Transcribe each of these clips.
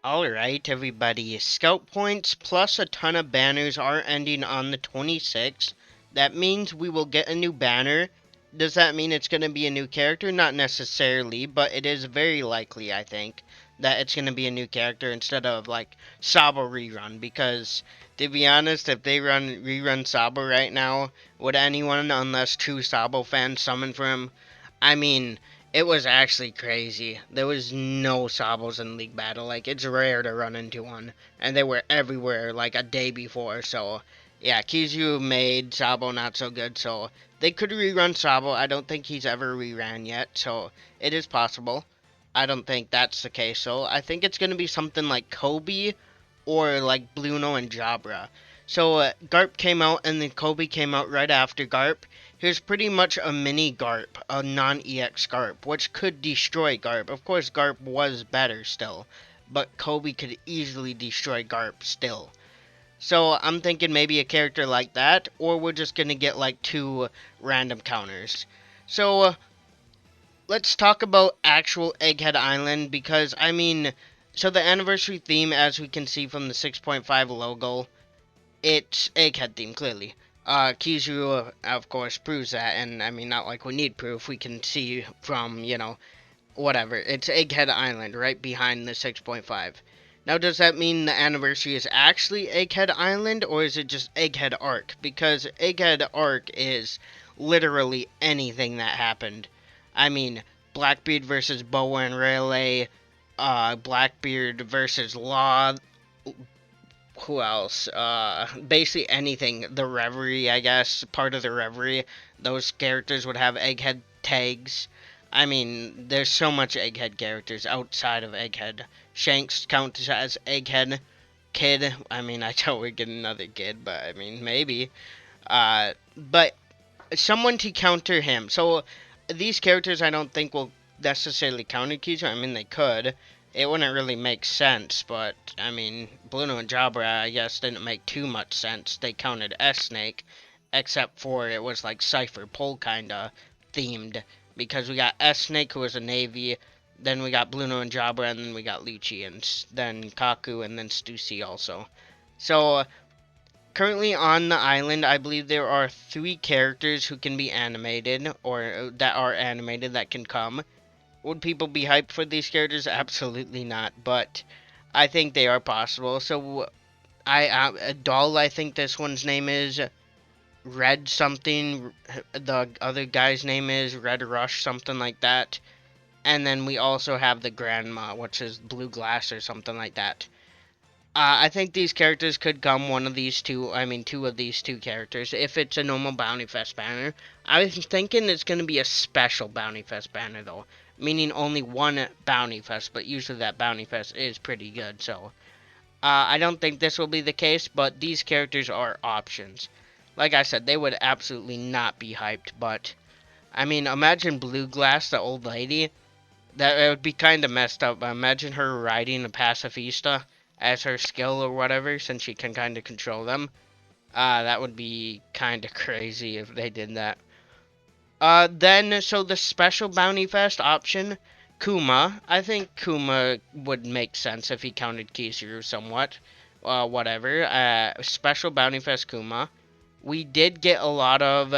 Alright, everybody. Scout points plus a ton of banners are ending on the 26th. That means we will get a new banner. Does that mean it's going to be a new character? Not necessarily, but it is very likely, I think, that it's going to be a new character instead of, like, Sabo rerun. Because, to be honest, if they rerun Sabo right now, would anyone, unless true Sabo fans, summon for him? I mean, it was actually crazy. There was no Sabos in League Battle. Like, it's rare to run into one. And they were everywhere, like, a day before. So, yeah, Kizaru made Sabo not so good. So, they could rerun Sabo. I don't think he's ever reran yet. So, it is possible. I don't think that's the case. So, I think it's going to be something like Kobe or, like, Bluno and Jabra. So, Garp came out, and then Kobe came out right after Garp. Here's pretty much a mini Garp, a non-EX Garp, which could destroy Garp. Of course, Garp was better still, but Kobe could easily destroy Garp still. So I'm thinking maybe a character like that, or we're just gonna get like two random counters. So let's talk about actual Egghead Island, because I mean, so the anniversary theme, as we can see from the 6.5 logo, it's Egghead theme, clearly. Kizaru, of course, proves that, and I mean, not like we need proof, we can see from, whatever. It's Egghead Island, right behind the 6.5. Now, does that mean the anniversary is actually Egghead Island, or is it just Egghead Arc? Because Egghead Arc is literally anything that happened. I mean, Blackbeard versus Boa and Rayleigh, Blackbeard versus Law, who else? Basically anything. The Reverie, I guess, part of the Reverie. Those characters would have Egghead tags. I mean, there's so much Egghead characters outside of Egghead. Shanks counts as Egghead. Kid, I mean, I doubt we get another kid, but I mean, maybe. But someone to counter him. So, these characters I don't think will necessarily counter Kizaru. I mean, they could. It wouldn't really make sense, but, I mean, Bruno and Jabra, I guess, didn't make too much sense. They counted S-Snake, except for it was, like, Cypher Pole kinda themed, because we got S-Snake, who was a Navy, then we got Bruno and Jabra, and then we got Lucci, and then Kaku, and then Stussy also. So, currently on the island, I believe there are 3 characters who can be animated, or that are animated that can come. Would people be hyped for these characters? Absolutely not, but I think they are possible. So, Doll, I think this one's name is Red something. The other guy's name is Red Rush, something like that. And then we also have the Grandma, which is Blue Glass or something like that. I think these characters could come one of these two, I mean two of these two characters, if it's a normal Bounty Fest banner. I was thinking it's going to be a special Bounty Fest banner though, meaning only one Bounty Fest, but usually that Bounty Fest is pretty good, so. I don't think this will be the case, but these characters are options. Like I said, they would absolutely not be hyped, but, I mean, imagine Blue Glass, the old lady. That would be kind of messed up. Imagine her riding a pacifista as her skill or whatever, since she can kind of control them. That would be kind of crazy if they did that. Then, so the special Bounty Fest option, Kuma. I think Kuma would make sense if he counted Kizaru somewhat. Whatever. Special Bounty Fest Kuma. We did get a lot of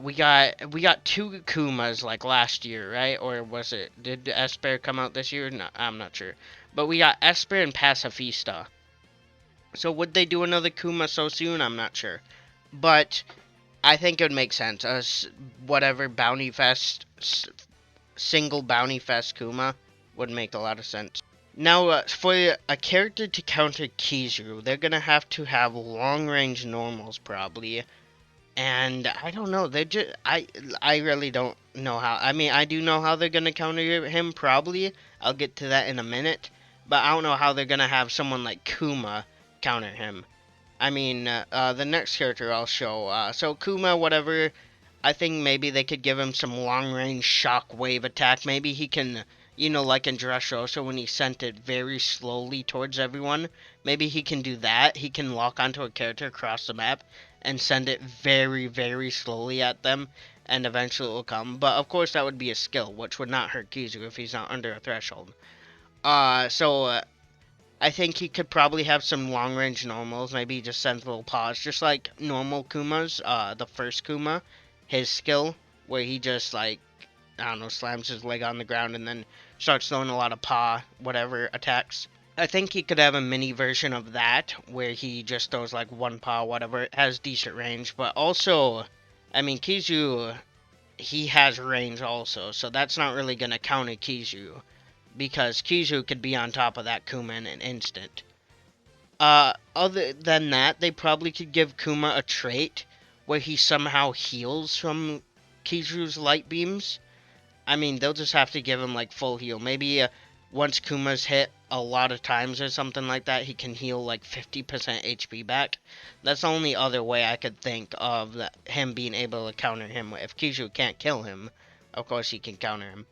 we got 2 Kumas like last year, right? Or was it, did Esper come out this year? No, I'm not sure. But we got Esper and Pacifista. So would they do another Kuma so soon? I'm not sure. But I think it would make sense. Whatever Bounty Fest, single Bounty Fest Kuma would make a lot of sense. Now, for a character to counter Kizaru, they're gonna have to have long range normals probably. And I don't know. They just I really don't know how. I mean, I do know how they're gonna counter him. Probably, I'll get to that in a minute. But I don't know how they're gonna have someone like Kuma counter him. I mean, the next character I'll show. So Kuma, whatever. I think maybe they could give him some long-range shockwave attack. Maybe he can, like in Dressrosa when he sent it very slowly towards everyone. Maybe he can do that. He can lock onto a character across the map and send it very, very slowly at them, and eventually it will come. But of course that would be a skill, which would not hurt Kizaru if he's not under a threshold. So I think he could probably have some long range normals. Maybe he just sends little paws, just like normal Kuma's. The first Kuma, his skill, where he just like, I don't know, slams his leg on the ground and then starts throwing a lot of paw, whatever attacks. I think he could have a mini version of that where he just throws like one paw, whatever. It has decent range, but also, I mean, Kizu, he has range also, so that's not really gonna counter Kizu because Kizu could be on top of that Kuma in an instant. Other than that, they probably could give Kuma a trait where he somehow heals from Kizu's light beams. I mean, they'll just have to give him like full heal. Maybe once Kuma's hit a lot of times or something like that, he can heal like 50% HP back. That's the only other way I could think of him being able to counter him. If Kizu can't kill him, of course he can counter him.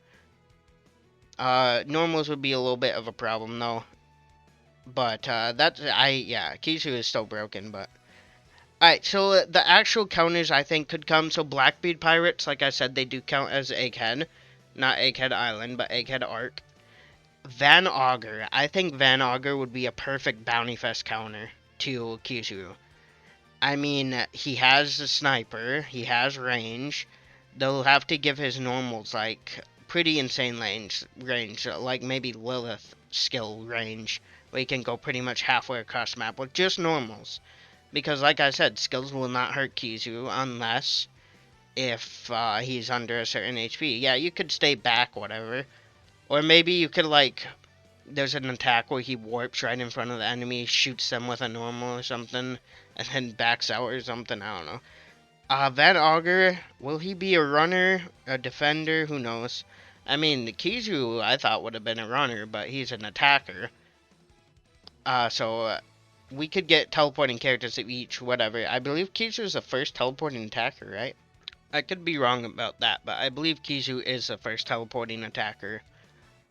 Normals would be a little bit of a problem though. But yeah, Kizu is still broken, but alright, so the actual counters I think could come. So Blackbeard Pirates, like I said, they do count as Egghead. Not Egghead Island, but Egghead Arc. Van Augur. I think Van Augur would be a perfect Bounty Fest counter to Kizu. I mean, he has a sniper, he has range. They'll have to give his normals, like, pretty insane range, like maybe Lilith skill range, where he can go pretty much halfway across the map with just normals. Because, like I said, skills will not hurt Kizu unless if he's under a certain HP. Yeah, you could stay back, whatever. Or maybe you could, like, there's an attack where he warps right in front of the enemy, shoots them with a normal or something, and then backs out or something, I don't know. Van Augur, will he be a runner, a defender, who knows? I mean, Kizu I thought would have been a runner, but he's an attacker. So we could get teleporting characters of each, whatever. I believe Kizu is the first teleporting attacker, right? I could be wrong about that, but I believe Kizu is the first teleporting attacker.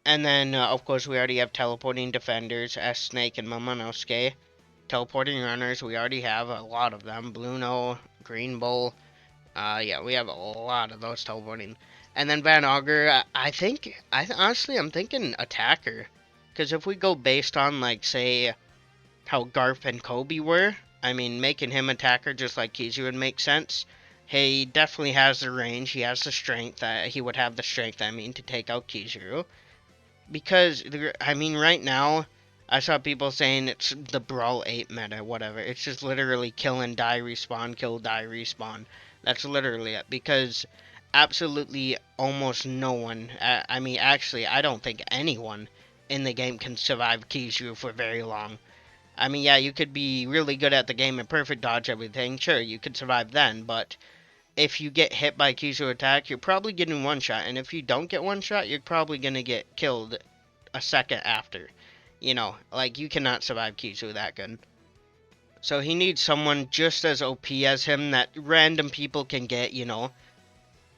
And then, of course, we already have teleporting defenders, S-Snake and Momonosuke. Teleporting runners, we already have a lot of them. Bluno, Green Bull. Yeah, we have a lot of those teleporting. And then Van Augur, honestly, I'm thinking attacker. Because if we go based on, like, say, how Garp and Kobe were, I mean, making him attacker just like Kizu would make sense. He definitely has the range, he has the strength, he would have the strength, to take out Kizaru. Because, I mean, right now, I saw people saying it's the Brawl 8 meta, whatever. It's just literally kill and die, respawn, kill, die, respawn. That's literally it. Because absolutely almost no one, actually, I don't think anyone in the game can survive Kizaru for very long. I mean, yeah, you could be really good at the game and perfect dodge everything. Sure, you could survive then, but if you get hit by Kizu attack, you're probably getting one shot. And if you don't get one shot, you're probably going to get killed a second after. You know, like, you cannot survive Kizu that good. So he needs someone just as OP as him that random people can get, you know.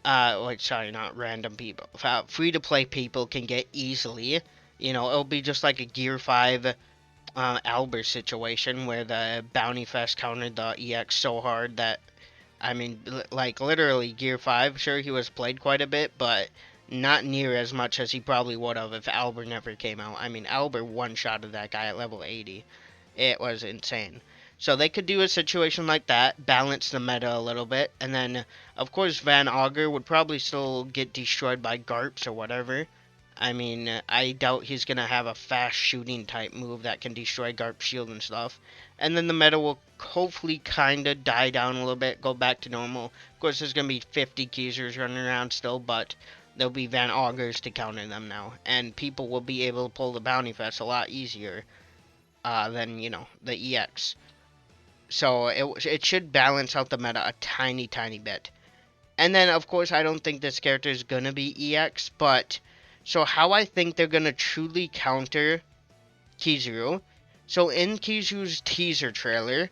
Sorry, not random people. Free-to-play people can get easily. You know, it'll be just like a Gear 5 Augur situation where the Bounty Fest countered the EX so hard that, I mean, like, literally, Gear 5, sure, he was played quite a bit, but not near as much as he probably would have if Augur never came out. I mean, Augur one-shotted that guy at level 80. It was insane. So they could do a situation like that, balance the meta a little bit, and then, of course, Van Augur would probably still get destroyed by Garps or whatever. I mean, I doubt he's going to have a fast shooting type move that can destroy Garp's shield and stuff. And then the meta will hopefully kind of die down a little bit, go back to normal. Of course, there's going to be 50 Keezers running around still, but there'll be Van Augurs to counter them now. And people will be able to pull the Bounty Fest a lot easier than, you know, the EX. So it should balance out the meta a tiny, tiny bit. And then, of course, I don't think this character is going to be EX, but so how I think they're going to truly counter Kizaru. So in Kizaru's teaser trailer,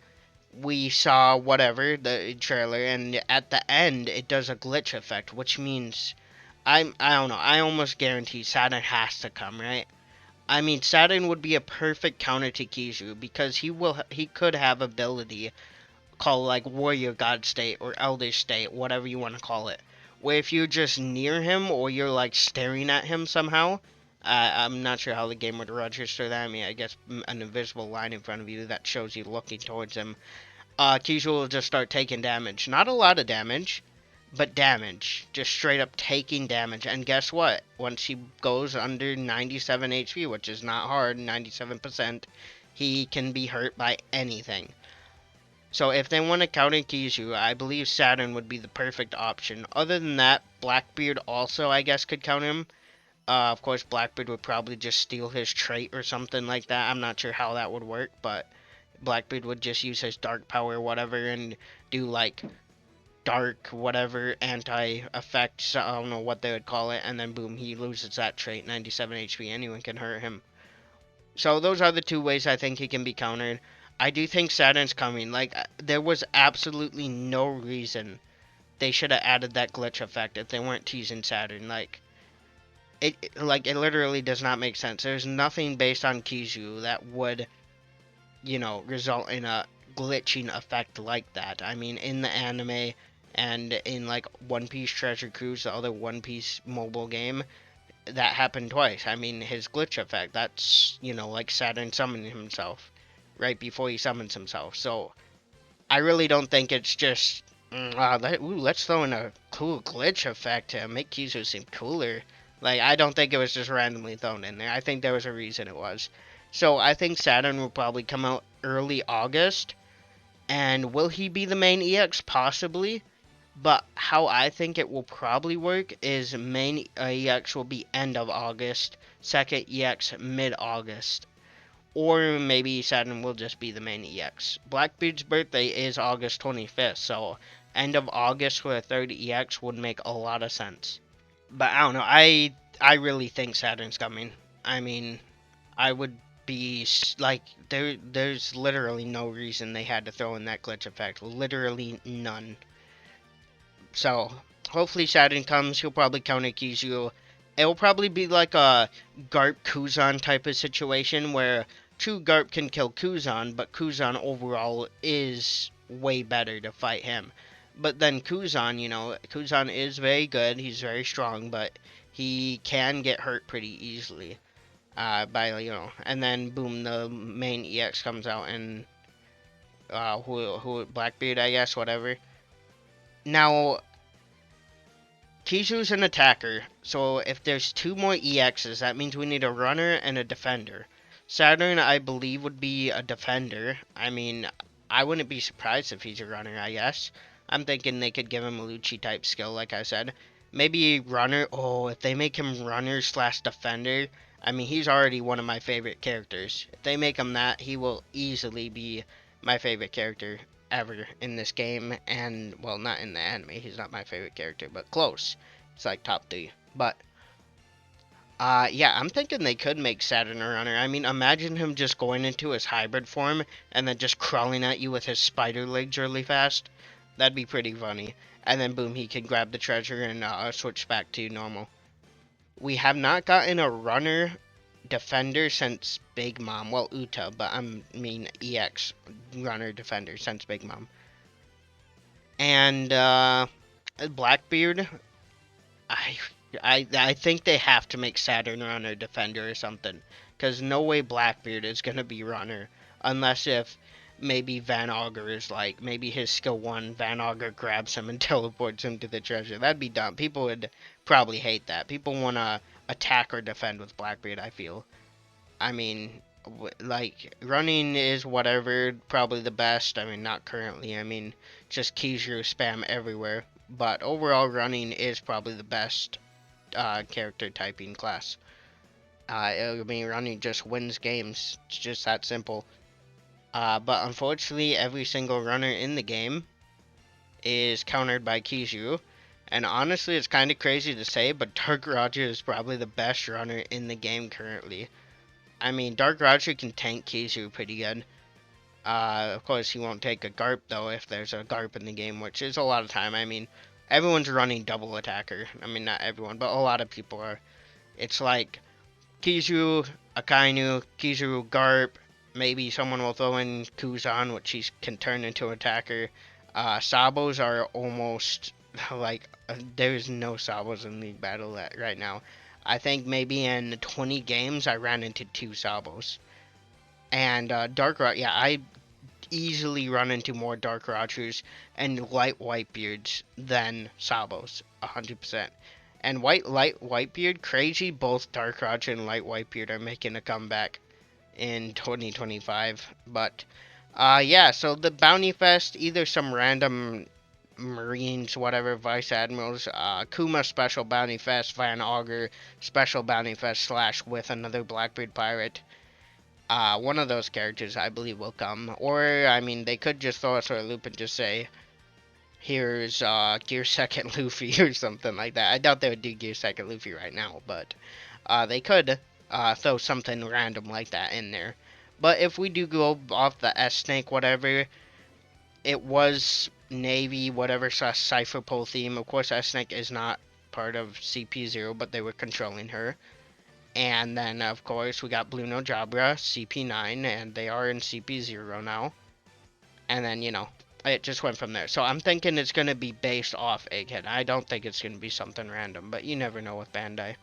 we saw whatever, the trailer, and at the end, it does a glitch effect, which means, I don't know, I almost guarantee Saturn has to come, right? I mean, Saturn would be a perfect counter to Kizaru, because he could have ability called, like, Warrior God State, or Elder State, whatever you want to call it, where if you're just near him, or you're, like, staring at him somehow, I'm not sure how the game would register that. I mean, I guess an invisible line in front of you that shows you looking towards him. Kizaru will just start taking damage. Not a lot of damage, but damage. Just straight up taking damage. And guess what? Once he goes under 97 HP, which is not hard, 97%, he can be hurt by anything. So if they want to counter Kizaru, I believe Saturn would be the perfect option. Other than that, Blackbeard also, I guess, could counter him. Of course, Blackbeard would probably just steal his trait or something like that. I'm not sure how that would work, but Blackbeard would just use his dark power or whatever and do like dark whatever anti-effects, I don't know what they would call it, and then boom, he loses that trait, 97 HP, anyone can hurt him. So those are the two ways I think he can be countered. I do think Saturn's coming. Like, there was absolutely no reason they should have added that glitch effect if they weren't teasing Saturn. Like, it literally does not make sense. There's nothing based on Kizaru that would, result in a glitching effect like that. I mean, in the anime and in like One Piece Treasure Cruise, the other One Piece mobile game, that happened twice. I mean, his glitch effect, that's, like Saturn summoning himself right before he summons himself. So, I really don't think it's just, let's throw in a cool glitch effect to make Kizaru seem cooler. Like, I don't think it was just randomly thrown in there. I think there was a reason it was. So, I think Saturn will probably come out early August. And will he be the main EX? Possibly. But how I think it will probably work is main EX will be end of August, second EX mid-August. Or maybe Saturn will just be the main EX. Blackbeard's birthday is August 25th, so end of August for a third EX would make a lot of sense. But I don't know, I really think Saturn's coming. I mean, I would be like, there's literally no reason they had to throw in that glitch effect. Literally none. So, hopefully Saturn comes. He'll probably counter Kizaru. It'll probably be like a Garp Kuzan type of situation where true Garp can kill Kuzan, but Kuzan overall is way better to fight him. But then Kuzan, Kuzan is very good. He's very strong, but he can get hurt pretty easily. And then boom, the main EX comes out and who Blackbeard, I guess, whatever. Now, Kizu's an attacker, so if there's two more EXs, that means we need a runner and a defender. Saturn, I believe, would be a defender. I mean, I wouldn't be surprised if he's a runner, I guess. I'm thinking they could give him a Lucci type skill, like I said. Maybe runner. Oh, if they make him runner slash defender, I mean, he's already one of my favorite characters. If they make him that, he will easily be my favorite character ever in this game, and well, not in the anime, he's not my favorite character, but close. It's like top 3. But yeah, I'm thinking they could make Saturn a runner. I mean, imagine him just going into his hybrid form and then just crawling at you with his spider legs really fast. That'd be pretty funny. And then boom, he can grab the treasure and switch back to normal. We have not gotten a runner defender since Big Mom. Well, Uta, but I mean EX runner defender since Big Mom. And Blackbeard, I think they have to make Saturn runner defender or something, because no way Blackbeard is gonna be runner unless if maybe Van Augur is like, maybe his skill 1, Van Augur grabs him and teleports him to the treasure. That'd be dumb. People would probably hate that. People want to attack or defend with Blackbeard, I feel. I mean, like, running is whatever, probably the best. I mean, not currently. I mean, just Kizaru spam everywhere. But overall, running is probably the best character typing class. I mean, running just wins games. It's just that simple. But unfortunately, every single runner in the game is countered by Kizaru. And honestly, it's kind of crazy to say, but Dark Roger is probably the best runner in the game currently. I mean, Dark Roger can tank Kizaru pretty good. Of course, he won't take a Garp, though, if there's a Garp in the game, which is a lot of time. I mean, everyone's running double attacker. I mean, not everyone, but a lot of people are. It's like Kizaru, Akainu, Kizaru, Garp. Maybe someone will throw in Kuzan, which he can turn into attacker. Sabos are almost, like, there's no Sabos in League Battle right now. I think maybe in 20 games I ran into 2 Sabos. And Dark Rot, yeah, I easily run into more Dark Rogers and light Whitebeards than Sabos, 100%. And light Whitebeard, crazy, both Dark Roger and light Whitebeard are making a comeback in 2025. But yeah, so the Bounty Fest, either some random Marines, whatever, Vice Admirals, Kuma Special Bounty Fest, Van Augur Special Bounty Fest slash with another Blackbeard Pirate. One of those characters I believe will come. Or, I mean, they could just throw us for a loop and just say, here's Gear Second Luffy or something like that. I doubt they would do Gear Second Luffy right now, but they could throw something random like that in there. But if we do go off the S-Snake, whatever, it was Navy, whatever, Cypher Pole theme. Of course, S-Snake is not part of CP0, but they were controlling her. And then, of course, we got Blue No Jabra, CP9, and they are in CP0 now. And then, you know, it just went from there. So I'm thinking it's going to be based off Egghead. I don't think it's going to be something random, but you never know with Bandai.